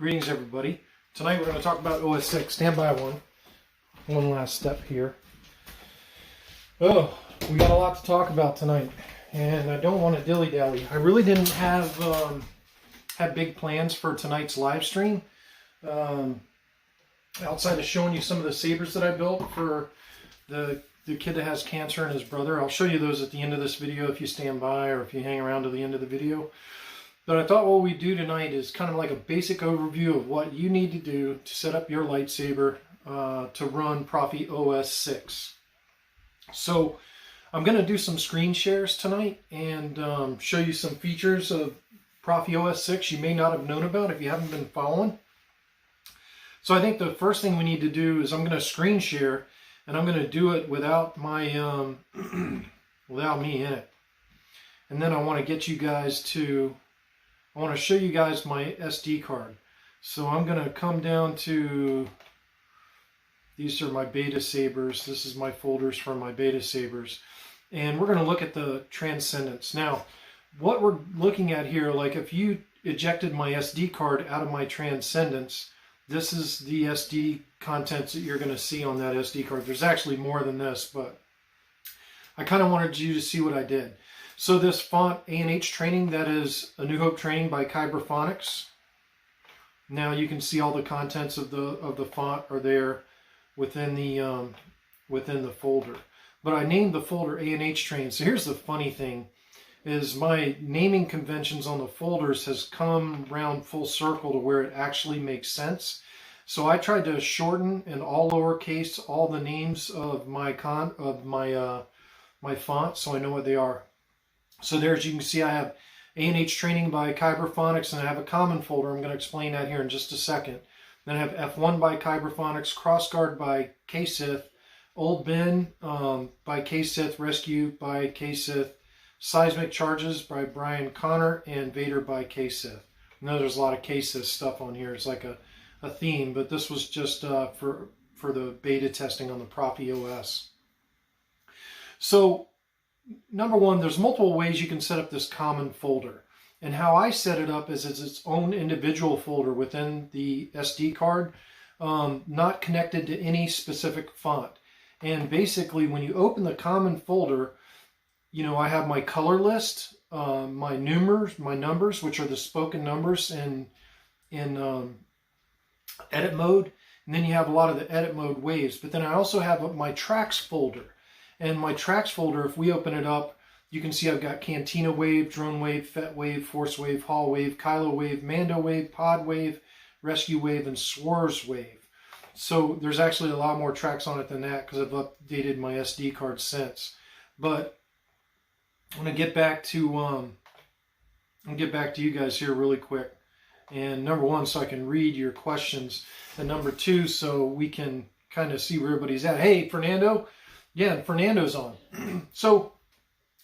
Greetings everybody. Tonight we're going to talk about OS6. Stand by one last step here. Oh, we got a lot to talk about tonight, and I don't want to dilly-dally. I really didn't have big plans for tonight's live stream. Outside of showing you some of the sabers that I built for the kid that has cancer and his brother. I'll show you those at the end of this video if you stand by or if you hang around to the end of the video. But I thought what we do tonight is kind of like a basic overview of what you need to do to set up your lightsaber to run ProffieOS 6. So I'm going to do some screen shares tonight and show you some features of ProffieOS 6 you may not have known about if you haven't been following. So I think the first thing we need to do is I'm going to screen share, and I'm going to do it without my without me in it. And then I want to get you guys to I want to show you guys my SD card. So I'm going to come down to, these are my beta sabers. This is my folders for my beta sabers. And we're going to look at the transcendence. Now, what we're looking at here, like if you ejected my SD card out of my transcendence, this is the SD contents that you're going to see on that SD card. There's actually more than this, but I kind of wanted you to see what I did. So this font A&H training, that is A New Hope training by Kyberphonics. Now you can see all the contents of the font are there within the folder. But I named the folder A&H training. So here's the funny thing, is my naming conventions on the folders has come round full circle to where it actually makes sense. So I tried to shorten in all lowercase all the names of my font, so I know what they are. So there, as you can see, I have A&H training by Kyberphonics, and I have a common folder. I'm going to explain that here in just a second. Then I have F1 by Kyberphonics, Crossguard by KSith, Old Ben by KSith, Rescue by KSith, Seismic Charges by Brian Connor, and Vader by KSith. I know there's a lot of KSith stuff on here. It's like a theme, but this was just for the beta testing on the ProffieOS. So number one, there's multiple ways you can set up this common folder. And how I set it up is it's its own individual folder within the SD card, not connected to any specific font. And basically, when you open the common folder, you know, I have my color list, my numbers, which are the spoken numbers in edit mode. And then you have a lot of the edit mode waves. But then I also have my tracks folder. And my tracks folder, if we open it up, you can see I've got Cantina Wave, Drone Wave, Fett Wave, Force Wave, Hall Wave, Kylo Wave, Mando Wave, Pod Wave, Rescue Wave, and Swerves Wave. So there's actually a lot more tracks on it than that because I've updated my SD card since. But I'm gonna get back to you guys here really quick. And number one, so I can read your questions, and number two, so we can kind of see where everybody's at. Hey, Fernando. Yeah, Fernando's on. So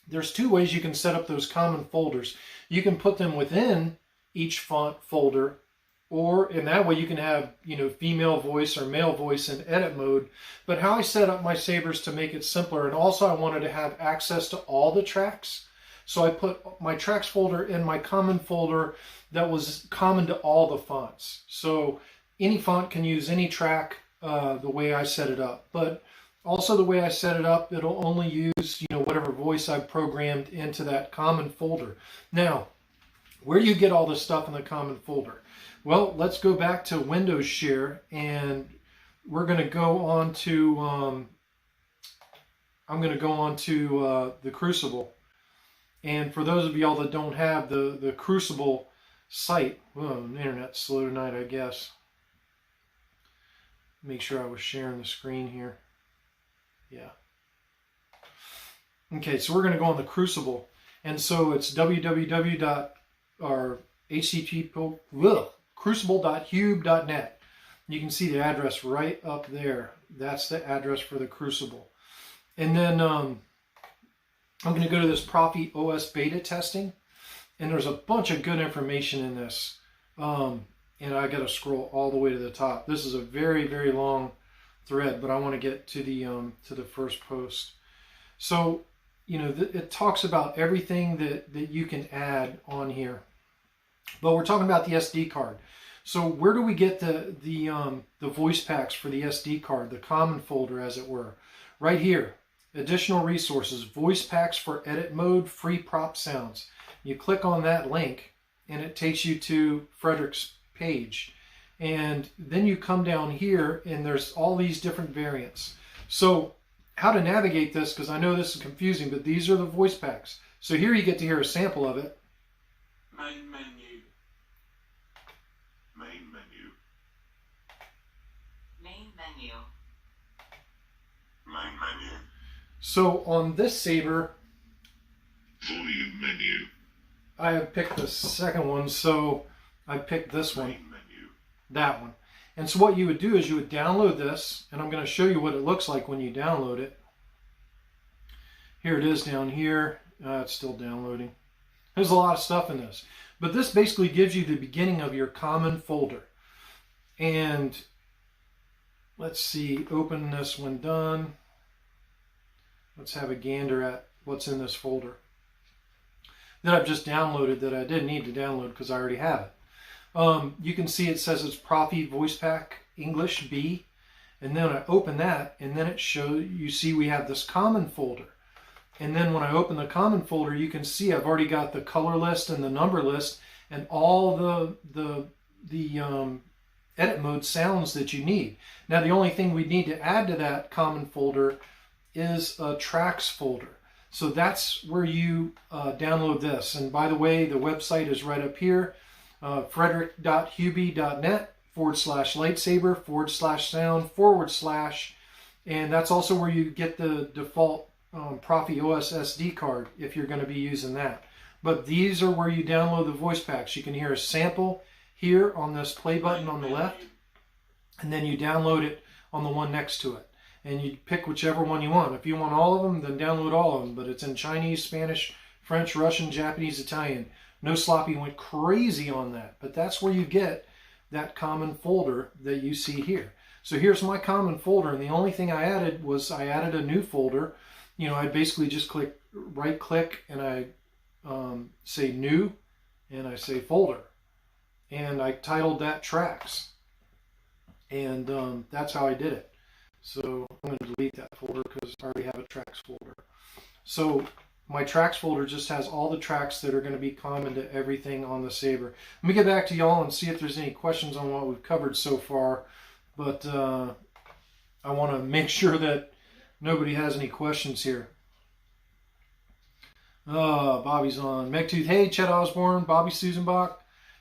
there's two ways you can set up those common folders. You can put them within each font folder, or in that way you can have, you know, female voice or male voice in edit mode. But how I set up my sabers to make it simpler, and also I wanted to have access to all the tracks. So I put my tracks folder in my common folder that was common to all the fonts. So any font can use any track the way I set it up. But also the way I set it up, it'll only use, you know, whatever voice I've programmed into that common folder. Now, where do you get all this stuff in the common folder? Well, let's go back to Windows Share, and we're going to go on to, I'm going to go on to the Crucible. And for those of y'all that don't have the Crucible site, well, the internet's slow tonight, I guess. Make sure I was sharing the screen here. Yeah. Okay, so we're going to go on the Crucible. And so it's http://crucible.hube.net. You can see the address right up there. That's the address for the Crucible. And then I'm going to go to this ProffieOS beta testing. And there's a bunch of good information in this. And I got to scroll all the way to the top. This is a very, very long thread, but I want to get to the first post. So, you know, it talks about everything that you can add on here. But we're talking about the SD card. So where do we get the voice packs for the SD card, the common folder as it were? Right here, additional resources, voice packs for edit mode, free prop sounds. You click on that link and it takes you to Frederick's page. And then you come down here and there's all these different variants. So how to navigate this, because I know this is confusing, but these are the voice packs. So here you get to hear a sample of it. Main menu. Main menu. Main menu. Main menu. So on this Saber, Volume menu. I have picked the second one, so I picked this one, Main menu. that one. And so what you would do is you would download this, and I'm going to show you what it looks like when you download it. Here it is down here. It's still downloading. There's a lot of stuff in this. But this basically gives you the beginning of your common folder. And let's see, open this when done. Let's have a gander at what's in this folder that I've just downloaded that I didn't need to download because I already have it. You can see it says it's Proffie Voice Pack English B, and then I open that, and then it shows, you see we have this common folder. And then when I open the common folder, you can see I've already got the color list and the number list and all the edit mode sounds that you need. Now the only thing we need to add to that common folder is a tracks folder. So that's where you download this. And by the way, the website is right up here. frederick.hubie.net/lightsaber/sound/, and that's also where you get the default ProffieOS SD card if you're going to be using that. But these are where you download the voice packs. You can hear a sample here on this play button on the left, and then you download it on the one next to it. And you pick whichever one you want. If you want all of them, then download all of them. But it's in Chinese, Spanish, French, Russian, Japanese, Italian. No Sloppy went crazy on that. But that's where you get that common folder that you see here. So here's my common folder. And the only thing I added was I added a new folder. You know, I basically just right click and I say new and I say folder. And I titled that tracks. And that's how I did it. So I'm going to delete that folder because I already have a tracks folder. So my tracks folder just has all the tracks that are going to be common to everything on the Saber. Let me get back to y'all and see if there's any questions on what we've covered so far. But I want to make sure that nobody has any questions here. Bobby's on. Megtooth, hey, Chet Osborne, Bobby Susanbach,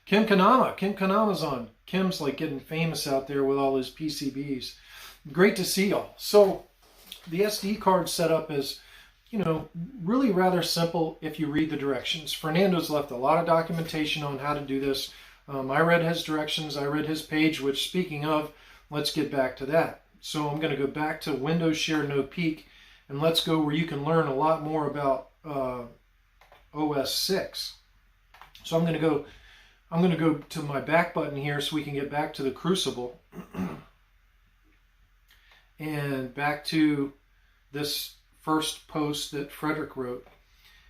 Kim Kanama. Kim Kanama's on. Kim's like getting famous out there with all his PCBs. Great to see y'all. So the SD card setup is, you know, really rather simple if you read the directions. Fernando's left a lot of documentation on how to do this. I read his directions. I read his page, which speaking of, let's get back to that. So I'm going to go back to Windows Share No Peek, and let's go where you can learn a lot more about OS6. So I'm going to go to my back button here so we can get back to the Crucible. And back to this first post that Frederick wrote.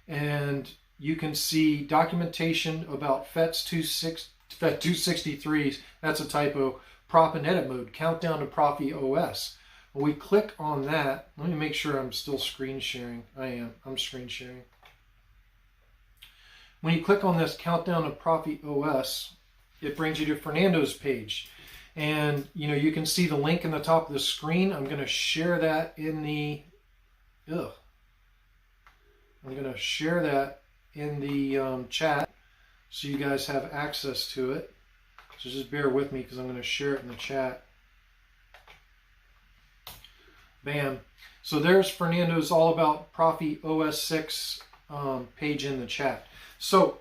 And you can see documentation about FET263s, that's a typo, prop and edit mode, countdown to ProffieOS. When we click on that, let me make sure I'm still screen sharing. I'm screen sharing. When you click on this countdown to ProffieOS, it brings you to Fernando's page. And you know, you can see the link in the top of the screen. I'm going to share that in the chat so you guys have access to it. So just bear with me because I'm going to share it in the chat. Bam. So there's Fernando's all about ProffieOS 6 page in the chat. So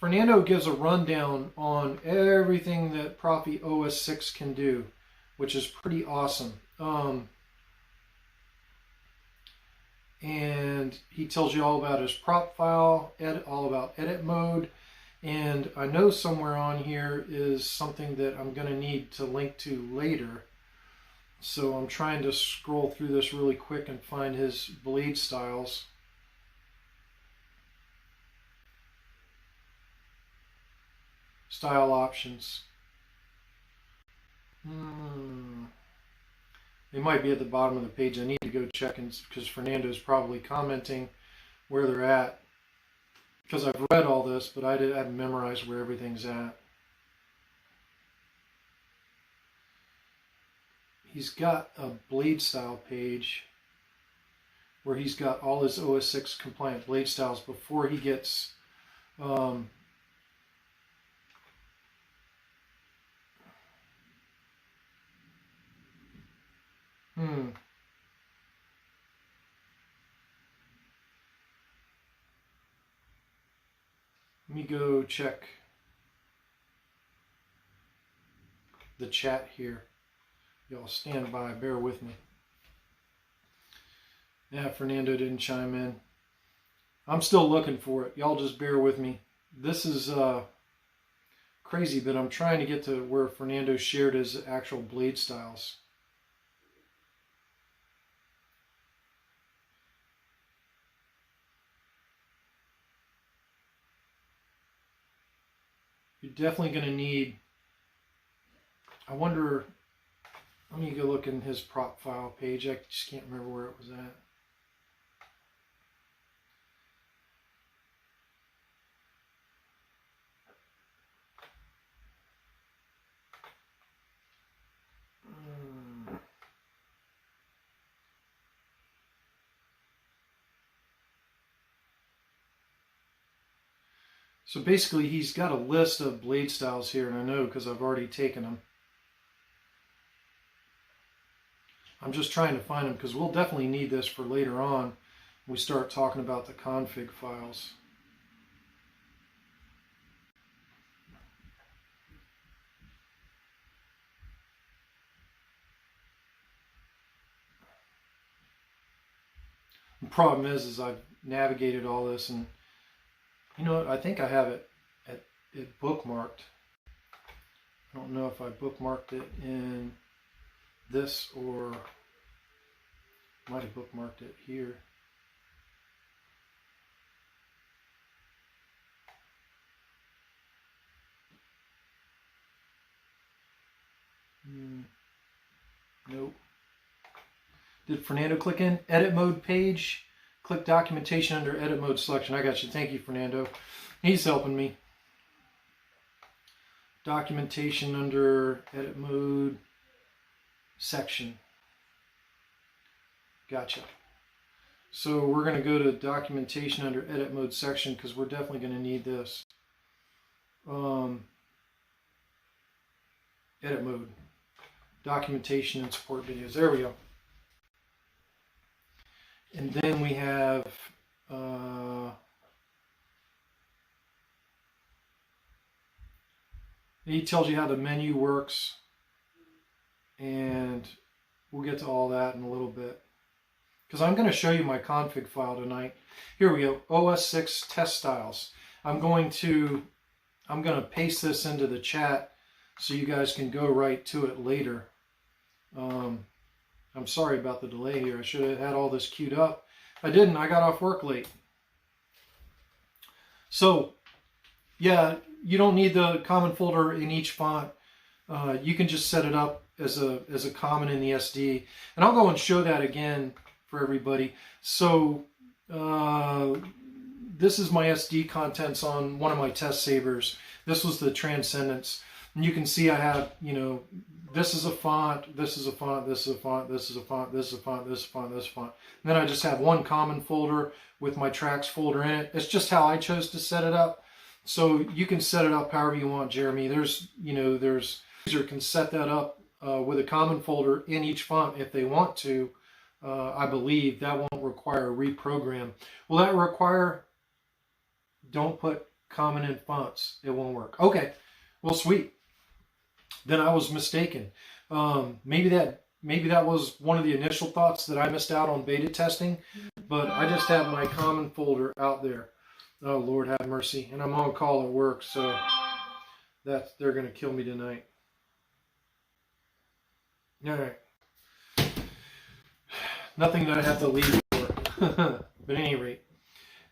Fernando gives a rundown on everything that ProffieOS 6 can do, which is pretty awesome. And he tells you all about his prop file, all about edit mode. And I know somewhere on here is something that I'm going to need to link to later. So I'm trying to scroll through this really quick and find his blade styles. Style options. They might be at the bottom of the page. I need to go check, because Fernando's probably commenting where they're at. Because I've read all this, but I haven't memorized where everything's at. He's got a blade style page where he's got all his OS6 compliant blade styles before he gets Let me go check the chat here. Y'all stand by, bear with me. Yeah, Fernando didn't chime in. I'm still looking for it. Y'all just bear with me. This is crazy, but I'm trying to get to where Fernando shared his actual blade styles. You're definitely going to need, I wonder, let me go look in his prop file page. I just can't remember where it was at. So basically he's got a list of blade styles here, and I know because I've already taken them. I'm just trying to find them because we'll definitely need this for later on when we start talking about the config files. The problem is I've navigated all this, and you know what, I think I have it bookmarked. I don't know if I bookmarked it in this or might have bookmarked it here. Nope. Did Fernando click in? Edit mode page. Click documentation under edit mode selection. I got you. Thank you, Fernando. He's helping me. Documentation under edit mode section. Gotcha. So we're going to go to documentation under edit mode section because we're definitely going to need this. Edit mode. Documentation and support videos. There we go. And then we have he tells you how the menu works, and we'll get to all that in a little bit. Because I'm going to show you my config file tonight. Here we go, OS6 test styles. I'm going to paste this into the chat so you guys can go right to it later. I'm sorry about the delay here. I should have had all this queued up. I didn't. I got off work late. So, yeah, you don't need the common folder in each font. You can just set it up as a common in the SD. And I'll go and show that again for everybody. So, this is my SD contents on one of my test sabers. This was the Transcendence. And you can see I have, you know, this is a font, this is a font, this is a font, this is a font, this is a font, this is a font, this is a font. And then I just have one common folder with my tracks folder in it. It's just how I chose to set it up. So you can set it up however you want, Jeremy. There's user can set that up with a common folder in each font if they want to. I believe that won't require a reprogram. Will that require, don't put common in fonts. It won't work. Okay, well, sweet. Then I was mistaken. Maybe that was one of the initial thoughts that I missed out on beta testing, but I just have my common folder out there. Oh, Lord have mercy. And I'm on call at work, so they're going to kill me tonight. All right. Nothing that I have to leave for. But at any rate,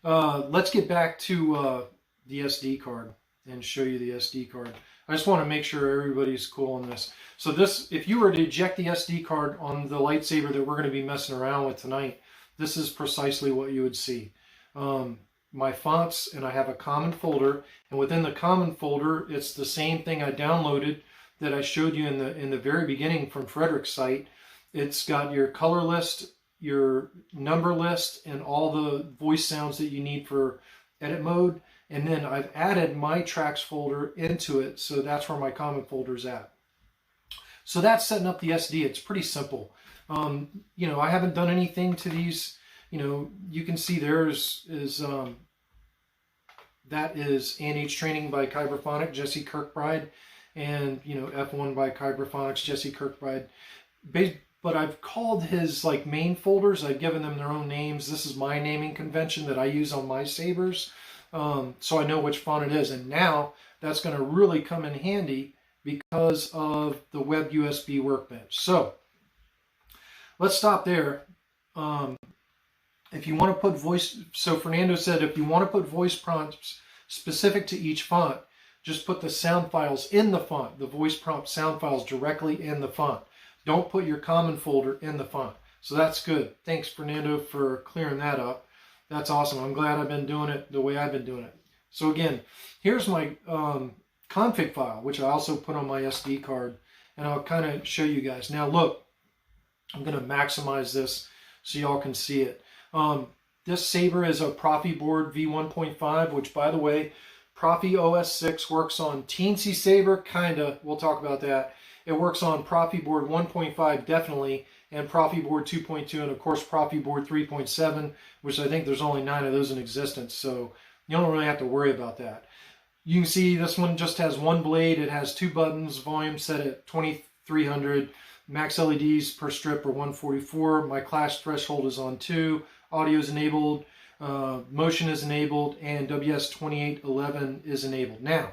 let's get back to the SD card and show you the SD card. I just want to make sure everybody's cool on this. So this, if you were to eject the SD card on the lightsaber that we're going to be messing around with tonight, this is precisely what you would see. My fonts, and I have a common folder, and within the common folder, it's the same thing I downloaded that I showed you in the very beginning from Frederick's site. It's got your color list, your number list, and all the voice sounds that you need for edit mode. And then I've added my tracks folder into it, so that's where my common folder is at. So that's setting up the SD. It's pretty simple. You know, I haven't done anything to these. You know, you can see there's that is ANH Training by Kyberphonic, Jesse Kirkbride, and you know, F1 by Kyberphonics, Jesse Kirkbride. But I've called his like main folders. I've given them their own names. This is my naming convention that I use on my Sabers, so I know which font it is. And now that's going to really come in handy because of the web USB workbench. So let's stop there. If you want to put voice, so Fernando said if you want to put voice prompts specific to each font, just put the sound files in the font, the voice prompt sound files directly in the font. Don't put your common folder in the font. So that's good. Thanks, Fernando, for clearing that up. That's awesome. I'm glad I've been doing it the way I've been doing it. So again, here's my config file, which I also put on my SD card, and I'll kind of show you guys. Now look, I'm going to maximize this so y'all can see it. This Saber is a Proffieboard V1.5, which, by the way, ProffieOS 6 works on Teensy Saber, kinda. We'll talk about that. It works on Proffieboard 1.5, definitely, and Proffieboard 2.2, and of course Proffieboard 3.7, which I think there's only 9 of those in existence, so you don't really have to worry about that. You can see this one just has one blade. It has 2 buttons, volume set at 2300, max LEDs per strip are 144. My clash threshold is on 2. Audio is enabled, motion is enabled, and WS2811 is enabled. Now,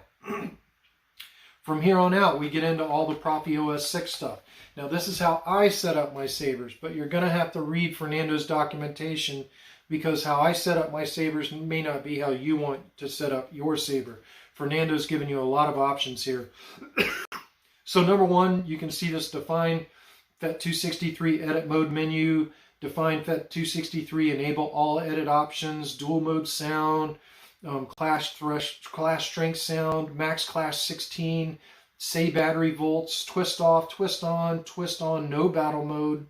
from here on out, we get into all the ProffieOS 6 stuff. Now, this is how I set up my Sabers, but you're going to have to read Fernando's documentation because how I set up my Sabers may not be how you want to set up your Saber. Fernando's given you a lot of options here. So, number one, you can see this define FET263 edit mode menu. Define FET263, enable all edit options, dual mode sound, clash strength sound, max clash 16, say battery volts, twist off, twist on, no battle mode.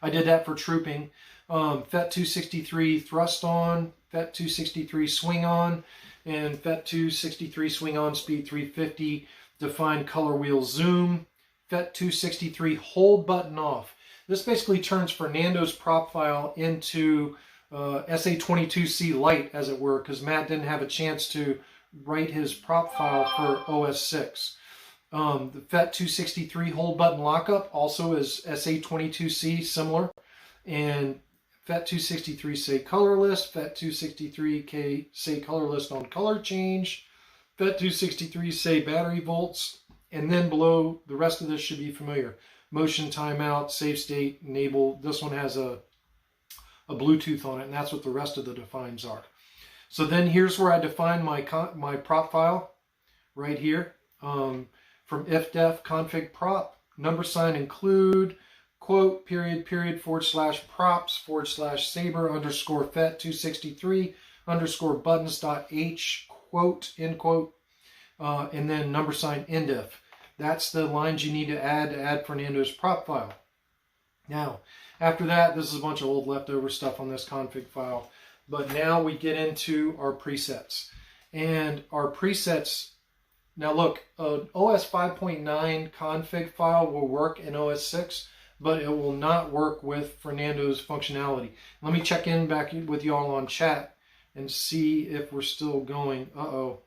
I did that for trooping. FET263 thrust on, FET263 swing on, and FET263 swing on speed 350. Define color wheel zoom. FET263 hold button off. This basically turns Fernando's prop file into SA22C Lite, as it were, because Matt didn't have a chance to write his prop file for OS6. The FET263 hold button lockup also is SA22C, similar. And FET263 say color list, FET263K say color list on color change, FET263 say battery volts, and then below the rest of this should be familiar. Motion timeout, save state, enable. This one has a Bluetooth on it, and that's what the rest of the defines are. So then here's where I define my prop file right here. From ifdef config prop, number sign include, quote, period, /props /saber underscore FET263 underscore buttons.h, quote, end quote, and then number sign indif. That's the lines you need to add Fernando's prop file. Now, after that, this is a bunch of old leftover stuff on this config file. But now we get into our presets. And our presets, now look, an OS 5.9 config file will work in OS 6, but it will not work with Fernando's functionality. Let me check in back with y'all on chat and see if we're still going. Uh-oh.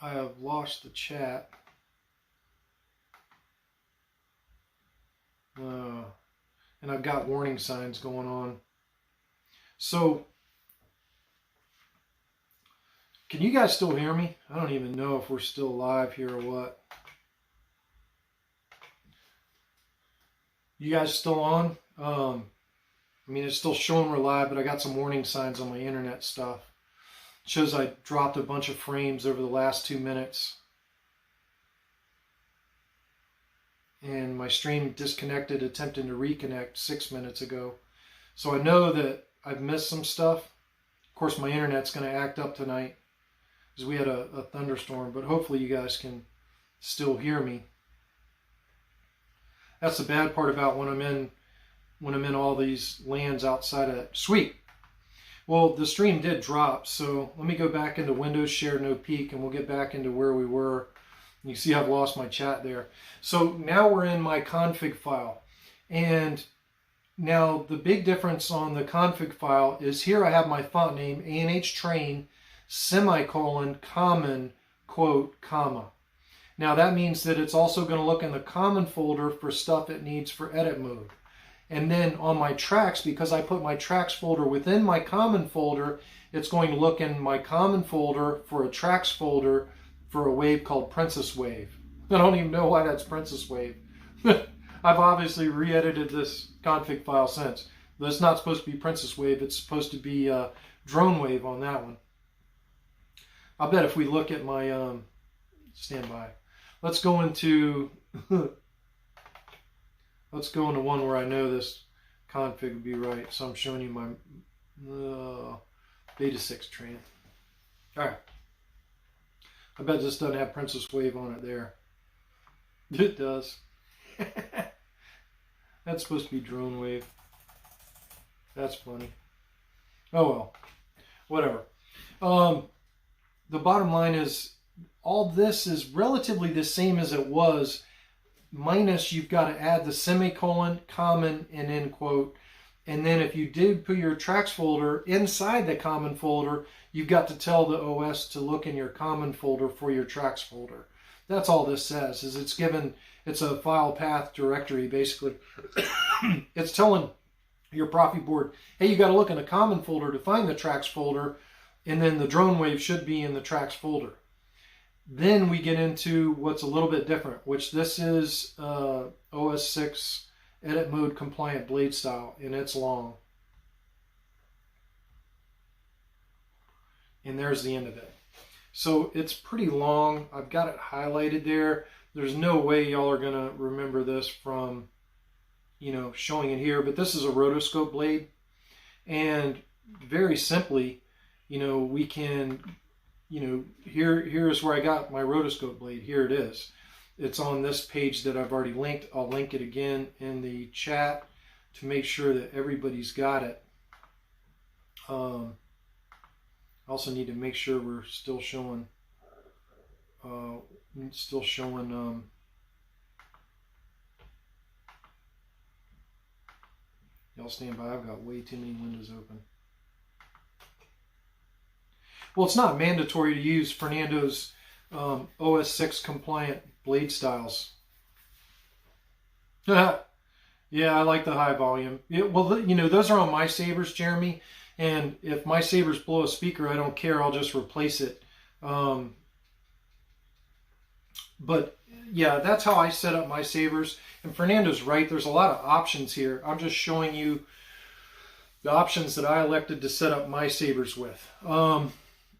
I have lost the chat. And I've got warning signs going on. So, can you guys still hear me? I don't even know if we're still live here or what. You guys still on? I mean, it's still showing we're live, but I got some warning signs on my internet stuff. shows I dropped a bunch of frames over the last 2 minutes. And my stream disconnected, attempting to reconnect 6 minutes ago. So I know that I've missed some stuff. Of course, my internet's going to act up tonight because we had a thunderstorm, but hopefully you guys can still hear me. That's the bad part about when I'm in all these lands outside of that. Sweet. Well, the stream did drop, so let me go back into Windows Share No Peek, and we'll get back into where we were. You see I've lost my chat there. So now we're in my config file. And now the big difference on the config file is here I have my font name, ANH Train, semicolon, common, quote, comma. Now that means that it's also going to look in the common folder for stuff it needs for edit mode. And then on my tracks, because I put my tracks folder within my common folder, it's going to look in my common folder for a tracks folder for a wave called Princess Wave. I don't even know why that's Princess Wave. I've obviously re-edited this config file since. But it's not supposed to be Princess Wave. It's supposed to be Drone Wave on that one. I bet if we look at my stand by. Let's go into let's go into one where I know this config would be right. So I'm showing you my beta 6 train. All right. I bet this doesn't have Princess Wave on it there. It does. That's supposed to be Drone Wave. That's funny. Oh well. Whatever. The bottom line is all this is relatively the same as it was, minus you've got to add the semicolon, common, and end quote. And then if you did put your tracks folder inside the common folder, you've got to tell the OS to look in your common folder for your tracks folder. That's all this says, is it's a file path directory, basically. It's telling your Proffieboard, hey, you got to look in the common folder to find the tracks folder, and then the drone wave should be in the tracks folder. Then we get into what's a little bit different, which this is OS6 edit mode compliant blade style, and it's long. And there's the end of it. So it's pretty long. I've got it highlighted there. There's no way y'all are going to remember this from, showing it here, but this is a rotoscope blade. And very simply, we can, here's where I got my rotoscope blade. Here it is. It's on this page that I've already linked. I'll link it again in the chat to make sure that everybody's got it. I also need to make sure we're still showing, y'all stand by. I've got way too many windows open. Well, it's not mandatory to use Fernando's OS6 compliant blade styles. Yeah, I like the high volume. Yeah, well, those are on my Sabers, Jeremy. And if my Sabers blow a speaker, I don't care. I'll just replace it. But yeah, that's how I set up my Sabers. And Fernando's right. There's a lot of options here. I'm just showing you the options that I elected to set up my Sabers with.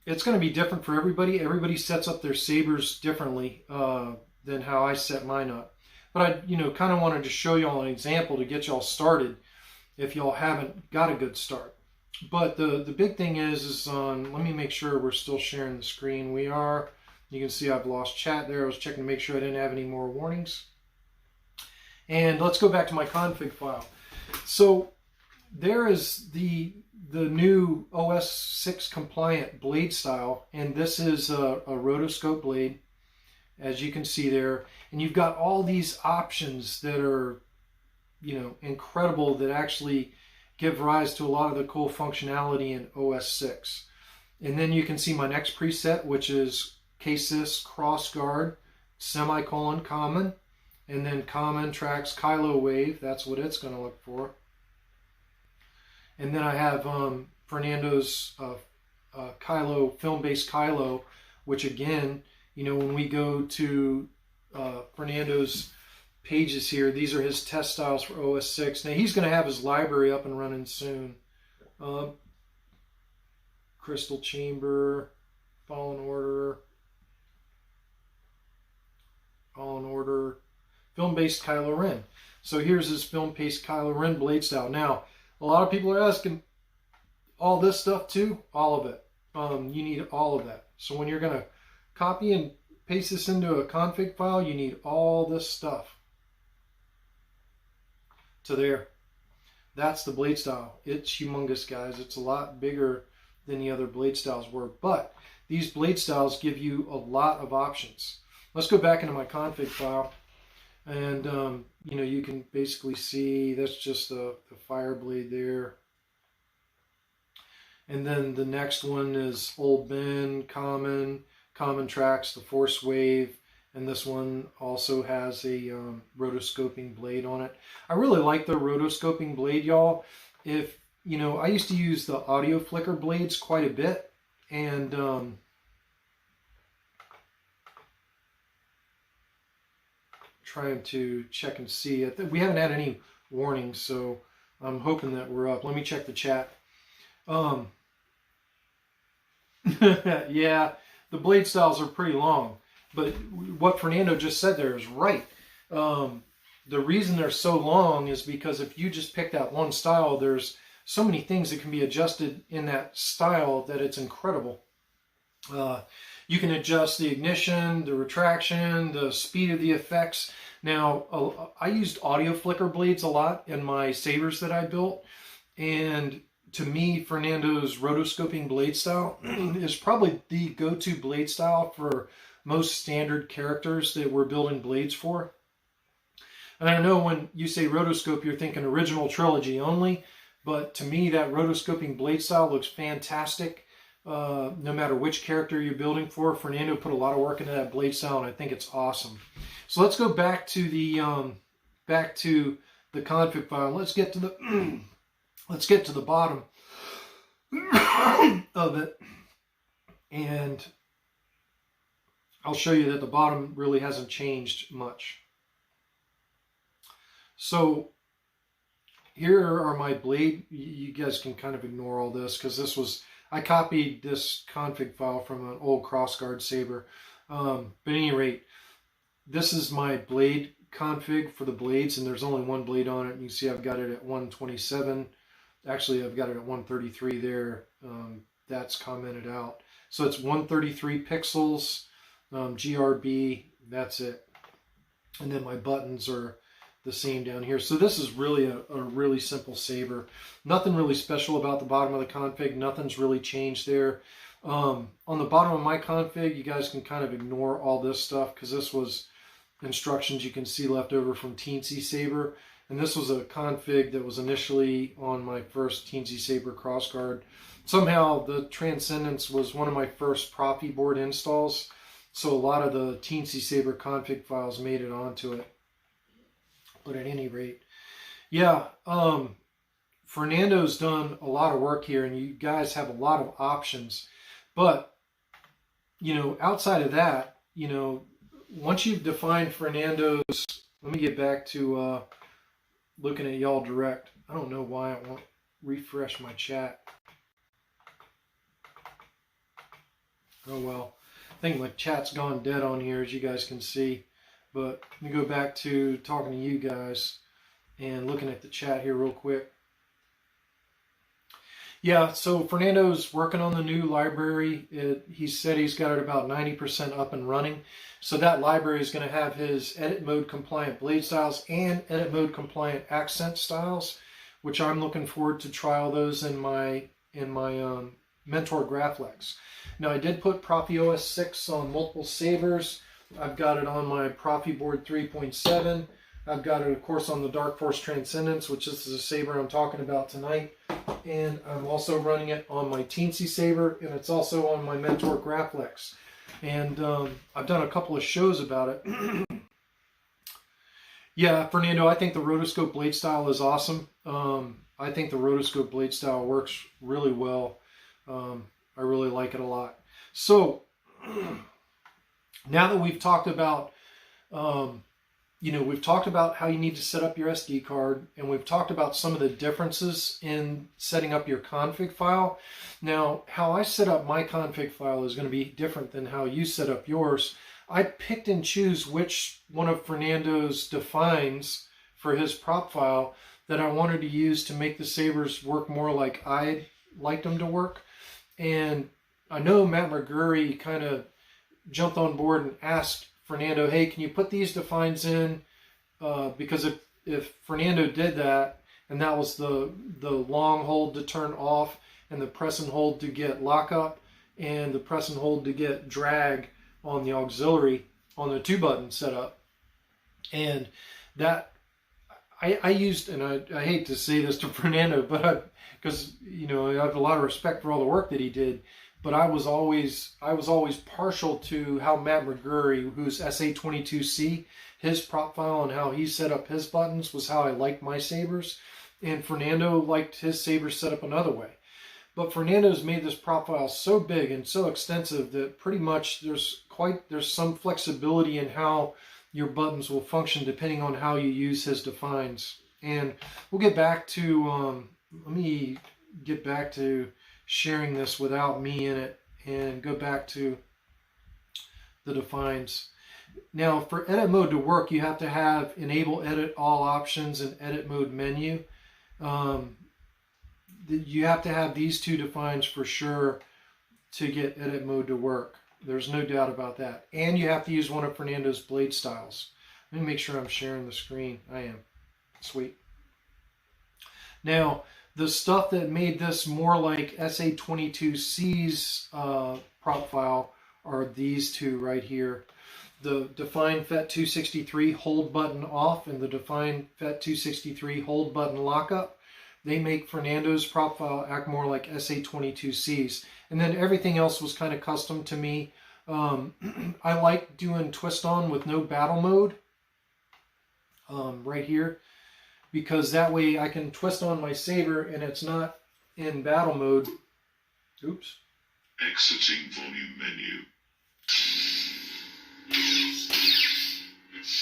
It's going to be different for everybody. Everybody sets up their Sabers differently than how I set mine up. But I, kind of wanted to show y'all an example to get y'all started if y'all haven't got a good start. But the big thing is let me make sure we're still sharing the screen. We are. You can see I've lost chat there. I was checking to make sure I didn't have any more warnings. And let's go back to my config file. So there is the new OS6 compliant blade style, and this is a rotoscope blade, as you can see there. And you've got all these options that are, incredible, that actually give rise to a lot of the cool functionality in OS6. And then you can see my next preset, which is KSYS crossguard, semicolon, common, and then common tracks Kylo wave. That's what it's going to look for. And then I have Fernando's Kylo, film-based Kylo, which again, when we go to Fernando's pages here, these are his test styles for OS6. Now he's going to have his library up and running soon. Crystal Chamber, Fallen Order, film-based Kylo Ren. So here's his film-based Kylo Ren blade style. Now, a lot of people are asking, all this stuff too? All of it. You need all of that. So when you're going to copy and paste this into a config file, you need all this stuff. To there. That's the blade style. It's humongous, guys. It's a lot bigger than the other blade styles were. But these blade styles give you a lot of options. Let's go back into my config file. And, you know, you can basically see that's just the fire blade there. And then the next one is Old Ben, Common Tracks, the Force Wave. And this one also has a rotoscoping blade on it. I really like the rotoscoping blade, y'all. If, you know, I used to use the audio flicker blades quite a bit. And trying to check and see. We haven't had any warnings, so I'm hoping that we're up. Let me check the chat. Yeah, the blade styles are pretty long. But what Fernando just said there is right. The reason they're so long is because if you just pick that one style, there's so many things that can be adjusted in that style that it's incredible. You can adjust the ignition, the retraction, the speed of the effects. Now, I used audio flicker blades a lot in my Sabers that I built. And to me, Fernando's rotoscoping blade style is probably the go-to blade style for most standard characters that we're building blades for. And I know when you say rotoscope, you're thinking original trilogy only. But to me, that rotoscoping blade style looks fantastic. No matter which character you're building for, Fernando put a lot of work into that blade style, and I think it's awesome. So let's go back to the config file. Let's get to the bottom of it, and I'll show you that the bottom really hasn't changed much. So here are my blade. You guys can kind of ignore all this because I copied this config file from an old crossguard saber. But at any rate, this is my blade config for the blades, and there's only one blade on it. You can see I've got it at 127. Actually, I've got it at 133 there. That's commented out. So it's 133 pixels, GRB, that's it. And then my buttons are the same down here. So this is really a really simple saber. Nothing really special about the bottom of the config. Nothing's really changed there. On the bottom of my config, you guys can kind of ignore all this stuff because this was instructions you can see left over from Teensy Saber. And this was a config that was initially on my first Teensy Saber crossguard. Somehow the Transcendence was one of my first Proffieboard installs. So a lot of the Teensy Saber config files made it onto it. But at any rate, yeah, Fernando's done a lot of work here, and you guys have a lot of options. But, you know, outside of that, you know, once you've defined Fernando's, let me get back to looking at y'all direct. I don't know why I won't refresh my chat. Oh well, I think my chat's gone dead on here, as you guys can see. But let me go back to talking to you guys and looking at the chat here real quick. Yeah, so Fernando's working on the new library. He said he's got it about 90% up and running. So that library is going to have his edit mode compliant blade styles and edit mode compliant accent styles, which I'm looking forward to trial those in my Mentor Graphics. Now I did put ProffieOS 6 on multiple Sabers. I've got it on my Proffieboard 3.7. I've got it, of course, on the Dark Force Transcendence, which is the saber I'm talking about tonight. And I'm also running it on my Teensy Saber, and it's also on my Mentor Graphics. And I've done a couple of shows about it. Yeah, Fernando, I think the rotoscope blade style is awesome. I think the rotoscope blade style works really well. I really like it a lot. So, now that we've talked about you know, we've talked about how you need to set up your SD card, and we've talked about some of the differences in setting up your config file. Now, how I set up my config file is going to be different than how you set up yours. I picked and choose which one of Fernando's defines for his prop file that I wanted to use to make the sabers work more like I liked them to work. And I know Matt McGurry kind of jumped on board and asked Fernando, hey, can you put these defines in? Because if Fernando did that, and that was the long hold to turn off, and the press and hold to get lockup, and the press and hold to get drag on the auxiliary on the 2-button setup. And that I used, and I hate to say this to Fernando, but because you know I have a lot of respect for all the work that he did, but I was always partial to how Matt McGurry, who's SA22C, his prop file and how he set up his buttons was how I liked my sabers, and Fernando liked his sabers set up another way. But Fernando's made this prop file so big and so extensive that pretty much there's some flexibility in how your buttons will function depending on how you use his defines. And we'll get back to, let me get back to sharing this without me in it and go back to the defines. Now for edit mode to work, you have to have enable edit all options and edit mode menu. You have to have these two defines for sure to get edit mode to work. There's no doubt about that. And you have to use one of Fernando's blade styles. Let me make sure I'm sharing the screen. I am. Sweet. Now, the stuff that made this more like SA22C's prop file are these two right here. The Define FET263 hold button off and the Define FET263 hold button lockup. They make Fernando's prop file act more like SA22C's. And then everything else was kind of custom to me. I like doing twist on with no battle mode right here, because that way I can twist on my saber and it's not in battle mode. Oops. Exiting volume menu.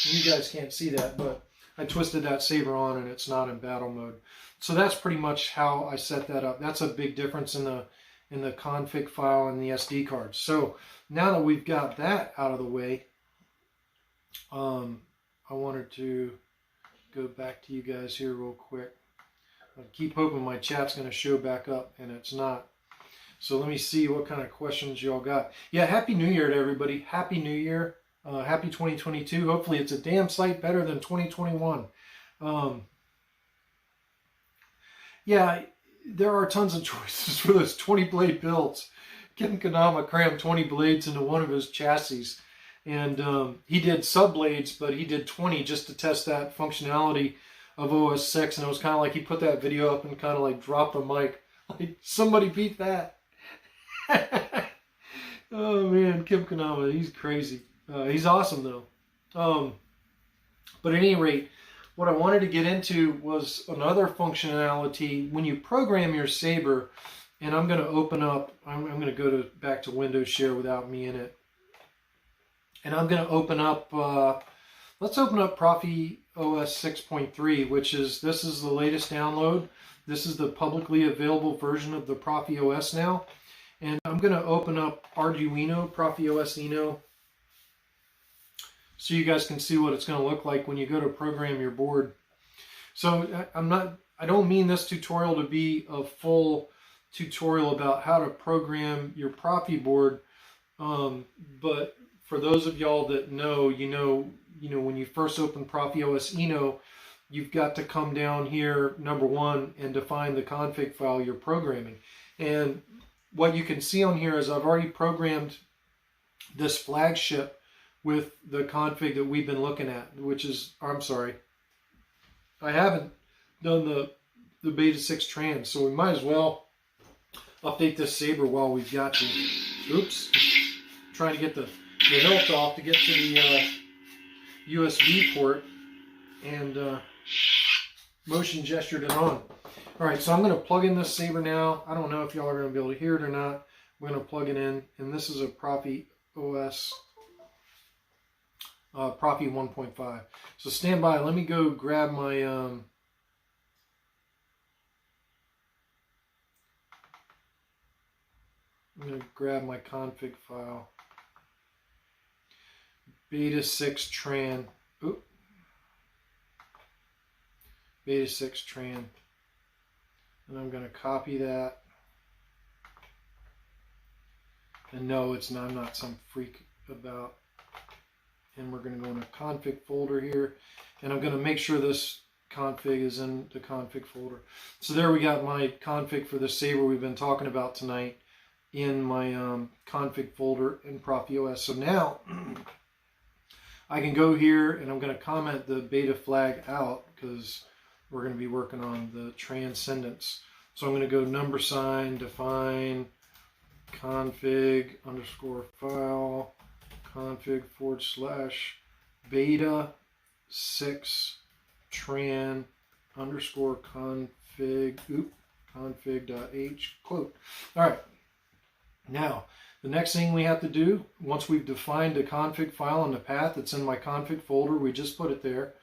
You guys can't see that, but I twisted that saber on and it's not in battle mode. So that's pretty much how I set that up. That's a big difference in the config file and the SD card. So now that we've got that out of the way, I wanted to go back to you guys here real quick. I keep hoping my chat's going to show back up, and it's not. So let me see what kind of questions y'all got. Yeah, Happy New Year to everybody. Happy New Year. Happy 2022. Hopefully it's a damn sight better than 2021. Yeah, there are tons of choices for those 20 blade builds. Ken Kanama crammed 20 blades into one of his chassis. And he did sub blades, but he did 20 just to test that functionality of OS6. And it was kind of like he put that video up and kind of like dropped the mic. Like, somebody beat that. Oh man, Kim Kanama, he's crazy. He's awesome though. But at any rate, what I wanted to get into was another functionality. When you program your saber, and I'm going to open up, I'm going to go back to Windows Share without me in it. And I'm going to open up, let's open up ProffieOS 6.3, which is, this is the latest download. This is the publicly available version of the ProffieOS now. And I'm going to open up Arduino, ProffieOS Eno, so you guys can see what it's going to look like when you go to program your board. So I don't mean this tutorial to be a full tutorial about how to program your Proffieboard, but for those of y'all that know, you know when you first open ProffieOS Eno, you've got to come down here, number one, and define the config file you're programming. And what you can see on here is I've already programmed this flagship with the config that we've been looking at, which is, I'm sorry, I haven't done the beta 6 trans, so we might as well update this saber while we've got to. Oops, trying to get the hilt off to get to the USB port, and motion gestured it on. Alright, so I'm going to plug in this saber now. I don't know if y'all are going to be able to hear it or not. We're going to plug it in, and this is a ProffieOS Proffie 1.5. So stand by. Let me go grab my I'm going to grab my config file. Beta 6 tran. Oop. Beta 6 tran. And I'm going to copy that. And no, it's not, I'm not some freak about. And we're going to go in a config folder here. And I'm going to make sure this config is in the config folder. So there we got my config for the Saber we've been talking about tonight in my config folder in ProffieOS. So now I can go here and I'm going to comment the beta flag out because we're going to be working on the transcendence. So I'm going to go # define config _ file config / beta 6 tran _ config config.h quote. All right. Now, the next thing we have to do, once we've defined the config file and the path that's in my config folder, we just put it there,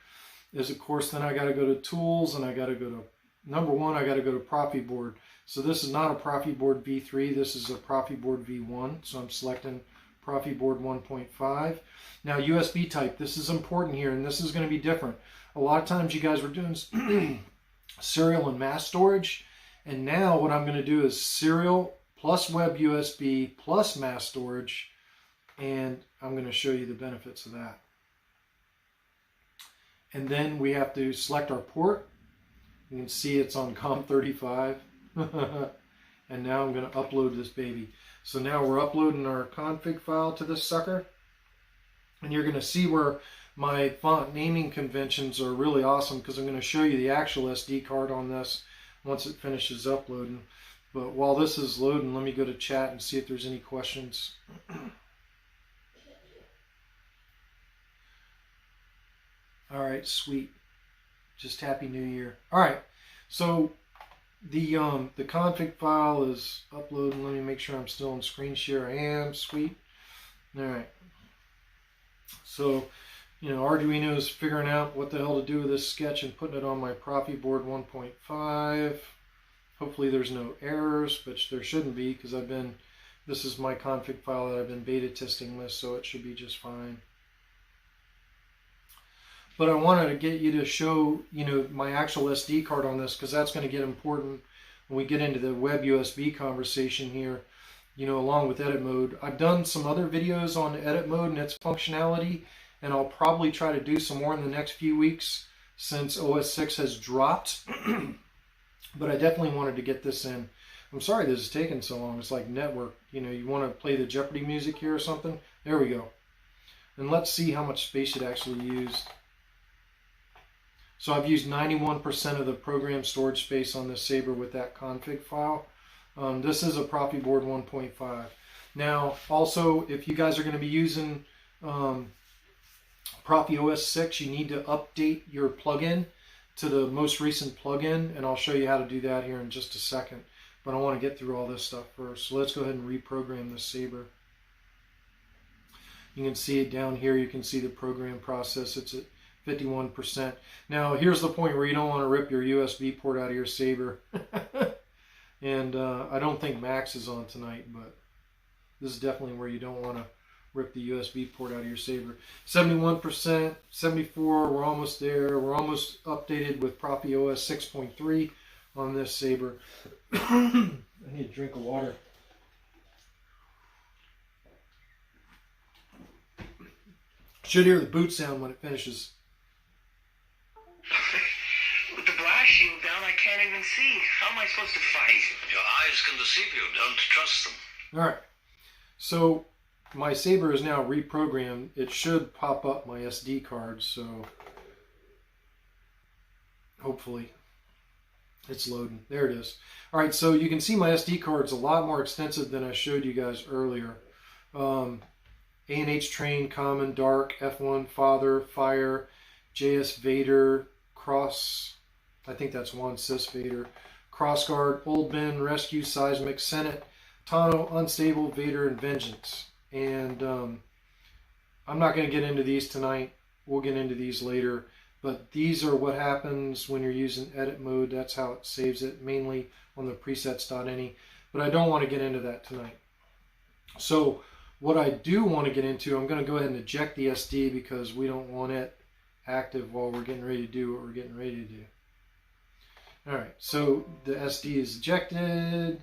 is of course then I got to go to tools and I got to go to #1, I got to go to Proffieboard. So this is not a Proffieboard v3, this is a Proffieboard v1. So I'm selecting Proffieboard 1.5. Now USB type, this is important here and this is going to be different. A lot of times you guys were doing serial and mass storage, and now what I'm going to do is serial plus web USB plus mass storage, and I'm going to show you the benefits of that. And then we have to select our port. You can see it's on COM35. And now I'm going to upload this baby. So now we're uploading our config file to this sucker. And you're going to see where my font naming conventions are really awesome, because I'm going to show you the actual SD card on this once it finishes uploading. But while this is loading, let me go to chat and see if there's any questions. All right, sweet. Just Happy New Year. All right, so the config file is uploading. Let me make sure I'm still on screen share. I am. Sweet. All right. So, you know, Arduino is figuring out what the hell to do with this sketch and putting it on my Proffieboard 1.5. Hopefully there's no errors, but there shouldn't be, because this is my config file that I've been beta testing with, so it should be just fine. But I wanted to get you to show, you know, my actual SD card on this, because that's going to get important when we get into the web USB conversation here, you know, along with edit mode. I've done some other videos on edit mode and its functionality, and I'll probably try to do some more in the next few weeks since OS6 has dropped. But I definitely wanted to get this in. I'm sorry this is taking so long. It's like network. You know, you want to play the Jeopardy music here or something? There we go. And let's see how much space it actually used. So I've used 91% of the program storage space on this Saber with that config file. This is a Proffieboard 1.5. Now, also, if you guys are going to be using ProffieOS 6, you need to update your plugin to the most recent plugin, and I'll show you how to do that here in just a second. But I want to get through all this stuff first. So let's go ahead and reprogram this Saber. You can see it down here. You can see the program process. It's at 51%. Now, here's the point where you don't want to rip your USB port out of your Saber. And I don't think Max is on tonight, but this is definitely where you don't want to rip the USB port out of your Saber. 71%, 74%, we're almost there. We're almost updated with ProffieOS 6.3 on this Saber. I need a drink of water. Should hear the boot sound when it finishes. With the blast shield down, I can't even see. How am I supposed to fight? Your eyes can deceive you. Don't trust them. All right. So my Saber is now reprogrammed. It should pop up my SD card, so hopefully it's loading. There it is. All right, so you can see my SD card's a lot more extensive than I showed you guys earlier. A&H Train, Common, Dark, F1, Father, Fire, JS Vader, Cross, I think that's one, Sys Vader, Crossguard, Old Ben, Rescue, Seismic, Senate, Tano, Unstable, Vader, and Vengeance. And I'm not going to get into these tonight. We'll get into these later. But these are what happens when you're using edit mode. That's how it saves it, mainly on the presets.ini. But I don't want to get into that tonight. So what I do want to get into, I'm going to go ahead and eject the SD because we don't want it active while we're getting ready to do what we're getting ready to do. Alright, so the SD is ejected.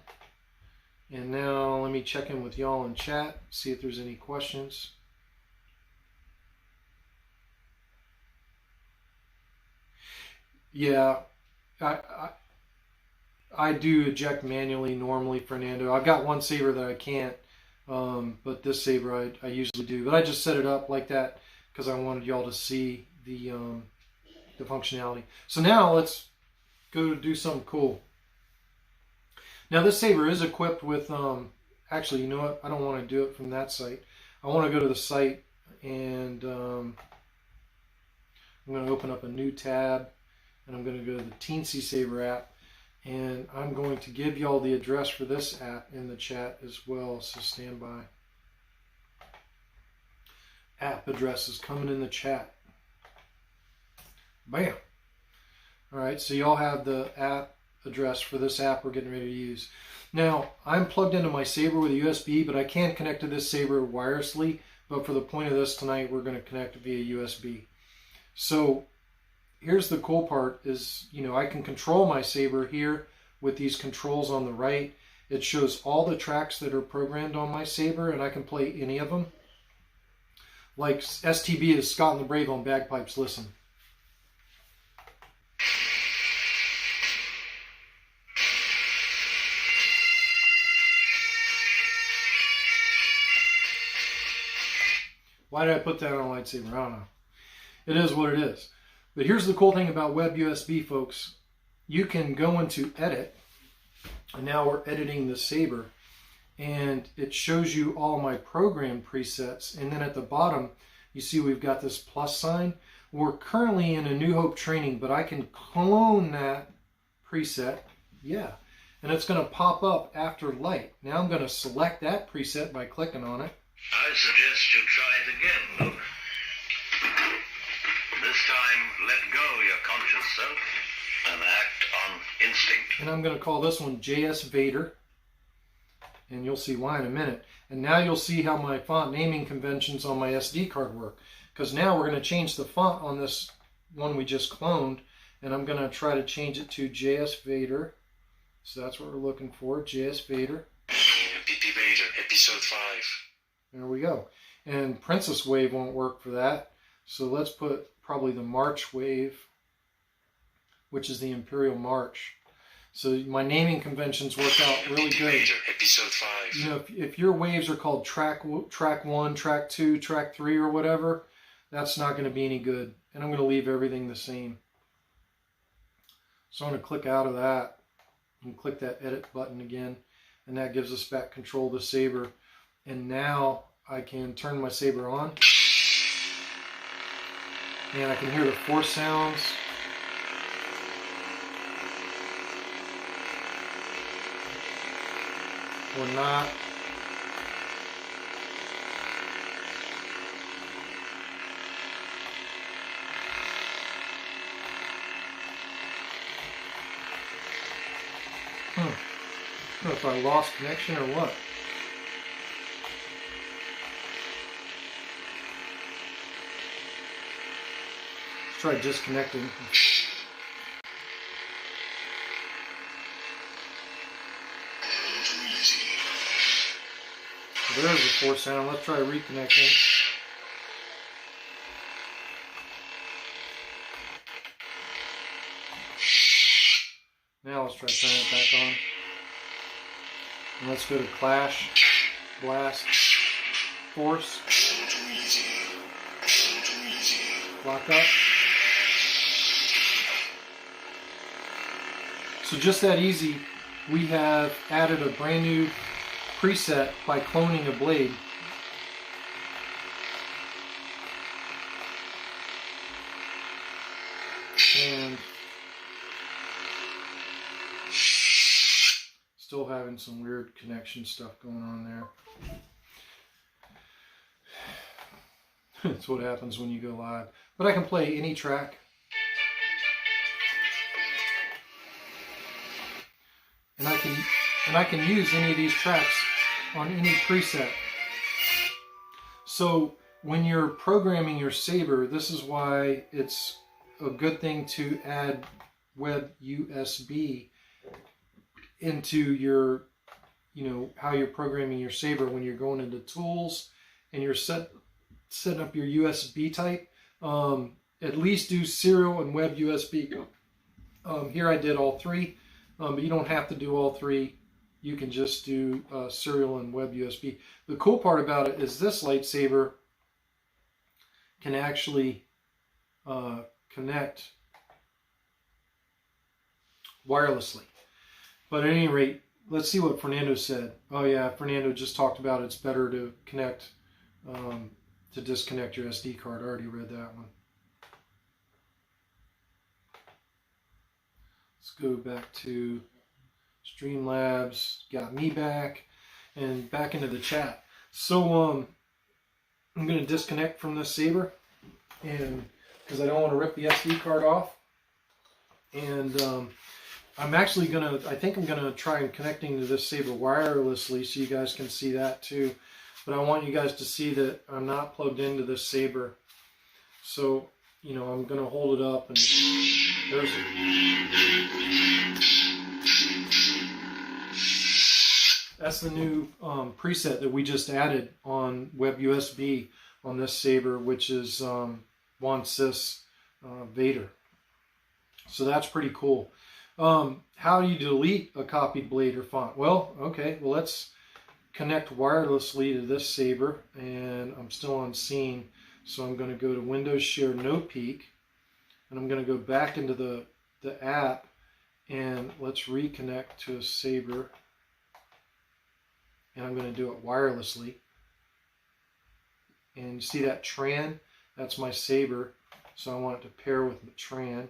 And now let me check in with y'all in chat, see if there's any questions. Yeah, I do eject manually normally, Fernando. I've got one saber that I can't, but this saber I usually do. But I just set it up like that because I wanted y'all to see the functionality. So now let's go do something cool. Now this saber is equipped with, actually, you know what? I don't want to do it from that site. I want to go to the site and I'm going to open up a new tab. And I'm going to go to the Teensy Saber app, and I'm going to give y'all the address for this app in the chat as well, so stand by. App address is coming in the chat. Bam! Alright, so y'all have the app address for this app we're getting ready to use. Now, I'm plugged into my Saber with a USB, but I can connect to this Saber wirelessly, but for the point of this tonight, we're going to connect via USB. So, here's the cool part is, you know, I can control my Saber here with these controls on the right. It shows all the tracks that are programmed on my Saber, and I can play any of them. Like STB is Scott and the Brave on bagpipes. Listen. Why did I put that on a lightsaber? I don't know. It is what it is. But here's the cool thing about Web USB, folks. You can go into Edit, and now we're editing the Saber, and it shows you all my program presets. And then at the bottom, you see we've got this plus sign. We're currently in a New Hope training, but I can clone that preset. Yeah. And it's going to pop up after light. Now I'm going to select that preset by clicking on it. I suggest you try it again, Luke. This time, let go your conscious self and act on instinct. And I'm going to call this one JS Vader. And you'll see why in a minute. And now you'll see how my font naming conventions on my SD card work. Because now we're going to change the font on this one we just cloned. And I'm going to try to change it to JS Vader. So that's what we're looking for, JS Vader. PP Vader, episode 5. There we go. And Princess Wave won't work for that. So let's put probably the March Wave, which is the Imperial March. So my naming conventions work out really good. Vader, episode 5. You know, if your waves are called track 1, track 2, track 3, or whatever, that's not going to be any good. And I'm going to leave everything the same. So I'm going to click out of that and click that edit button again. And that gives us back control of the Saber. And now I can turn my Saber on. And I can hear the force sounds. Or not. I don't know if I lost connection or what. Let's try disconnecting. So there's the force sound. Let's try reconnecting. Now let's try turning it back on. And let's go to Clash, Blast, Force, Lock Up. So just that easy, we have added a brand new preset by cloning a blade. And still having some weird connection stuff going on there. That's what happens when you go live. But I can play any track. And I can use any of these tracks on any preset. So when you're programming your Saber, this is why it's a good thing to add web USB into your, how you're programming your Saber when you're going into tools and you're setting up your USB type. At least do serial and web USB. Here I did all three, but you don't have to do all three. You can just do serial and web USB. The cool part about it is this lightsaber can actually connect wirelessly. But at any rate, let's see what Fernando said. Oh yeah, Fernando just talked about it's better to connect, to disconnect your SD card. I already read that one. Let's go back to Streamlabs. Got me back and back into the chat. So I'm going to disconnect from this Saber, and because I don't want to rip the SD card off. And I'm actually I think I'm going to try connecting to this Saber wirelessly so you guys can see that too. But I want you guys to see that I'm not plugged into this Saber. So, I'm going to hold it up, and there's that's the new preset that we just added on web USB on this Saber, which is Juan Cis Vader. So that's pretty cool. How do you delete a copied blade or font? Well, okay, let's connect wirelessly to this Saber, and I'm still on scene, so I'm going to go to Windows Share No Peek, and I'm going to go back into the app, and let's reconnect to a Saber, and I'm going to do it wirelessly. And you see that Tran? That's my Saber, so I want it to pair with the Tran.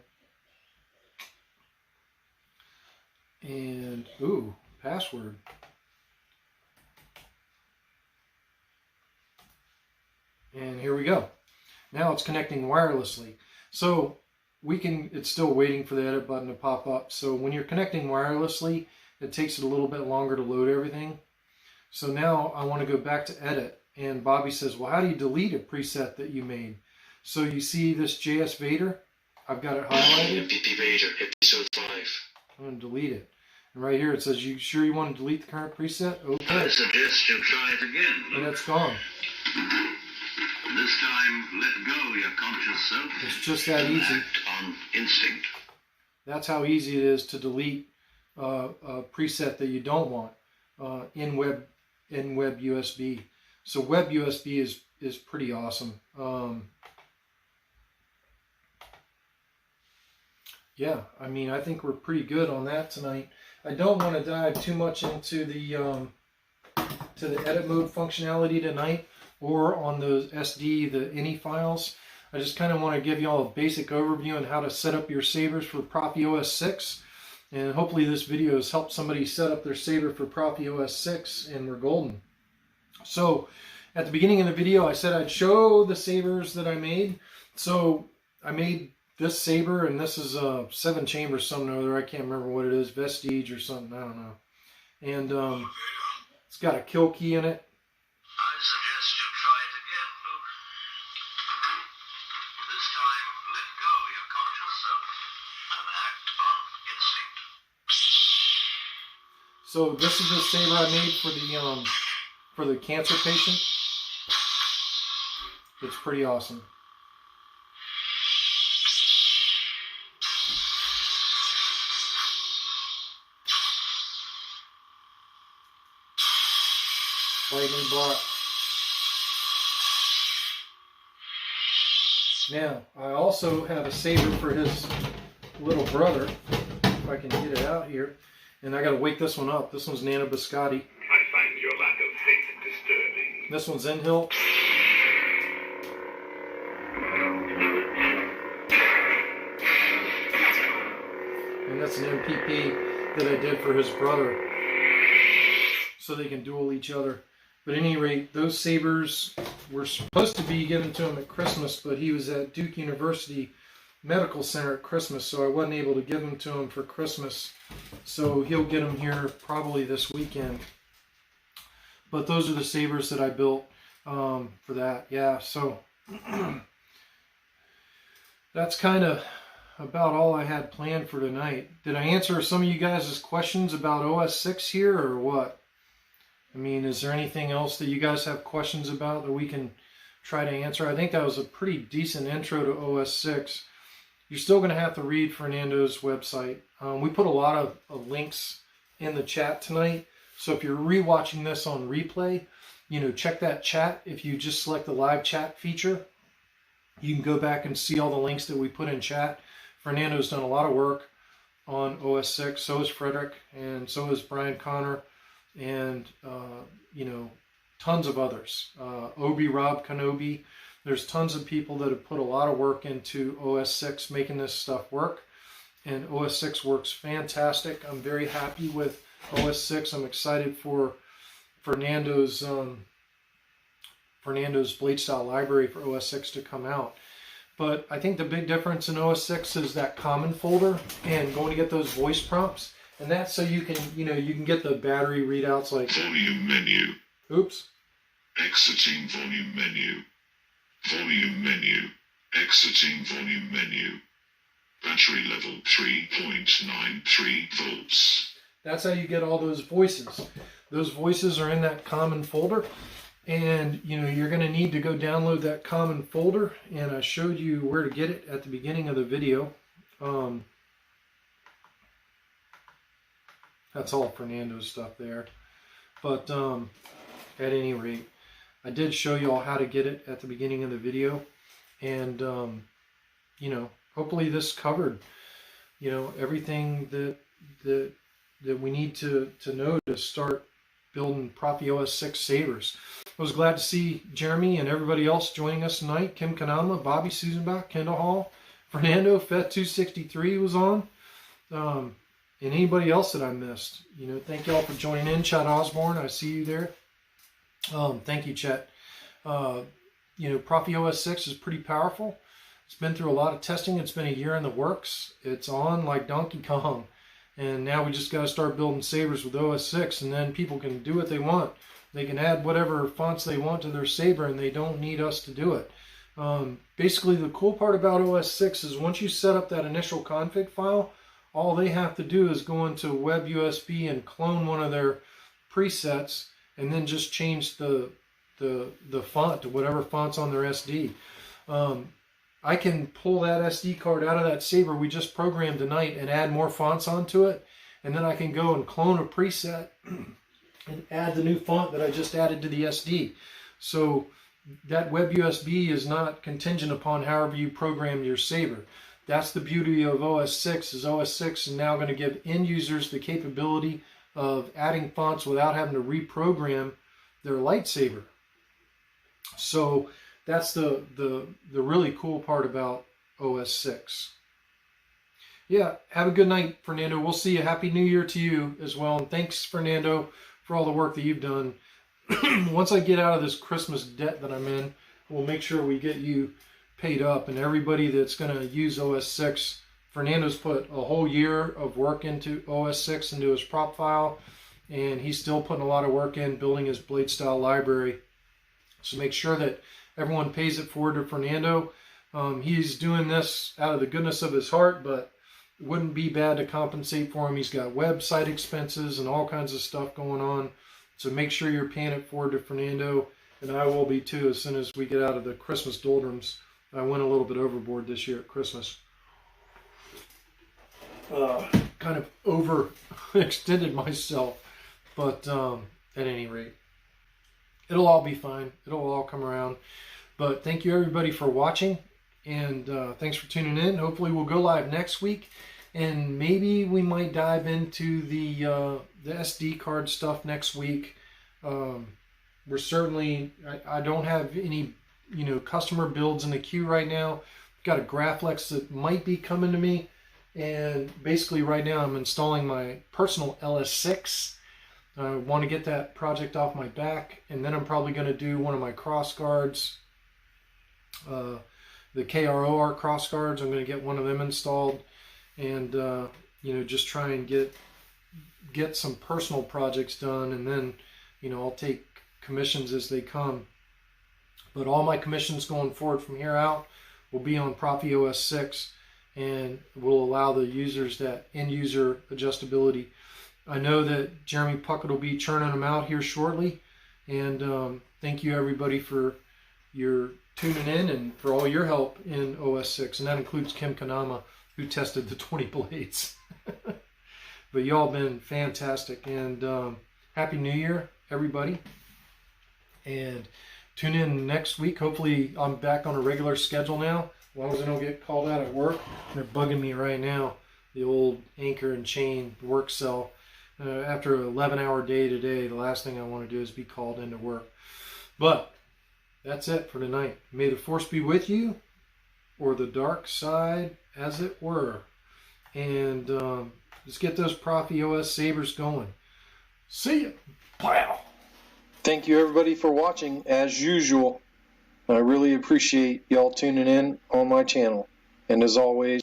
And, ooh, password. And here we go. Now it's connecting wirelessly. So it's still waiting for the edit button to pop up. So when you're connecting wirelessly, it takes it a little bit longer to load everything. So now I want to go back to edit. And Bobby says, well, how do you delete a preset that you made? So you see this JS Vader? I've got it highlighted. PP Vader, episode 5. I'm going to delete it. And right here it says, you sure you want to delete the current preset? Okay. I suggest you try it again. And it's gone. This time, let go your conscious self. It's just that easy. Act on instinct. That's how easy it is to delete a preset that you don't want in web USB. So web USB is pretty awesome. Yeah, I mean, I think we're pretty good on that tonight. I don't want to dive too much into the edit mode functionality tonight, or on those SD, the INI files. I just kind of want to give you all a basic overview on how to set up your Sabers for ProffieOS 6. And hopefully this video has helped somebody set up their Saber for ProffieOS 6, and we're golden. So at the beginning of the video, I said I'd show the Sabers that I made. So I made this Saber, and this is a 7 chambers something or other. I can't remember what it is, Vestige or something, I don't know. And it's got a kill key in it. I suggest you try it again, Luke. This time, let go your conscious self and act on instinct. So this is the Saber I made for the cancer patient. It's pretty awesome. Lightning block. Now, I also have a Saber for his little brother, if I can get it out here. And I got to wake this one up. This one's Nana Biscotti. I find your lack of faith disturbing. This one's Inhill. And that's an MPP that I did for his brother, so they can duel each other. But at any rate, those Sabers were supposed to be given to him at Christmas, but he was at Duke University Medical Center at Christmas, so I wasn't able to give them to him for Christmas. So he'll get them here probably this weekend. But those are the sabers that I built for that. Yeah, so that's kind of about all I had planned for tonight. Did I answer some of you guys' questions about OS6 here, or what? I mean, is there anything else that you guys have questions about that we can try to answer? I think that was a pretty decent intro to OS6. You're still going to have to read Fernando's website. We put a lot of links in the chat tonight. So if you're rewatching this on replay, check that chat. If you just select the live chat feature, you can go back and see all the links that we put in chat. Fernando's done a lot of work on OS6. So has Frederick, and so has Brian Connor, and tons of others. Rob Kenobi. There's tons of people that have put a lot of work into OS6, making this stuff work. And OS6 works fantastic. I'm very happy with OS6. I'm excited for Fernando's blade style library for OS6 to come out. But I think the big difference in OS6 is that common folder and going to get those voice prompts. And that's so you can, you can get the battery readouts like volume menu. Oops. Exiting volume menu. Volume menu. Exiting volume menu. Battery level 3.93 volts. That's how you get all those voices. Those voices are in that common folder. And, you're going to need to go download that common folder. And I showed you where to get it at the beginning of the video. That's all Fernando's stuff there. But at any rate, I did show you all how to get it at the beginning of the video. And, hopefully this covered, everything that we need to know to start building ProffieOS 6 Sabers. I was glad to see Jeremy and everybody else joining us tonight. Kim Kanama, Bobby Susanbach, Kendall Hall, Fernando, Fet263 was on. And anybody else that I missed. Thank you all for joining in. Chad Osborne, I see you there. Thank you, Chet. ProffieOS 6 is pretty powerful. It's been through a lot of testing. It's been a year in the works. It's on like Donkey Kong. And now we just got to start building sabers with OS 6, and then people can do what they want. They can add whatever fonts they want to their saber, and they don't need us to do it. Basically, the cool part about OS 6 is once you set up that initial config file, all they have to do is go into Web USB and clone one of their presets, and then just change the font to whatever font's on their SD. I can pull that SD card out of that saber we just programmed tonight and add more fonts onto it, and then I can go and clone a preset and add the new font that I just added to the SD. So that Web USB is not contingent upon however you program your saber. That's the beauty of OS 6, is OS 6 is now going to give end users the capability of adding fonts without having to reprogram their lightsaber. So that's the really cool part about OS 6. Yeah, have a good night, Fernando. We'll see you. Happy New Year to you as well. And thanks, Fernando, for all the work that you've done. Once I get out of this Christmas debt that I'm in, we'll make sure we get you paid up. And everybody that's going to use OS 6, Fernando's put a whole year of work into OS 6, into his prop file. And he's still putting a lot of work in building his blade style library. So make sure that everyone pays it forward to Fernando. He's doing this out of the goodness of his heart, but it wouldn't be bad to compensate for him. He's got website expenses and all kinds of stuff going on. So make sure you're paying it forward to Fernando, and I will be too as soon as we get out of the Christmas doldrums. I went a little bit overboard this year at Christmas. Kind of overextended myself, but at any rate, it'll all be fine. It'll all come around. But thank you everybody for watching, and thanks for tuning in. Hopefully we'll go live next week, and maybe we might dive into the SD card stuff next week. We're certainly, I don't have any customer builds in the queue right now. Got a Graflex that might be coming to me, and basically right now I'm installing my personal LS6 I want to get that project off my back, and then I'm probably going to do one of my cross guards, the KROR cross guards. I'm going to get one of them installed, and you know, just try and get some personal projects done, and then, you know, I'll take commissions as they come. But all my commissions going forward from here out will be on ProffieOS 6, and will allow the users that end user adjustability. I know that Jeremy Puckett will be churning them out here shortly, and thank you everybody for your tuning in and for all your help in OS 6, and that includes Kim Kanama, who tested the 20 blades. But y'all been fantastic, and Happy New Year, everybody. And tune in next week. Hopefully I'm back on a regular schedule now, as long as I don't get called out at work. They're bugging me right now, the old anchor and chain work cell. After an 11-hour day today, the last thing I want to do is be called into work. But that's it for tonight. May the force be with you, or the dark side, as it were. And let's get those ProffieOS Sabers going. See ya. Wow. Thank you everybody for watching as usual. I really appreciate y'all tuning in on my channel. And as always,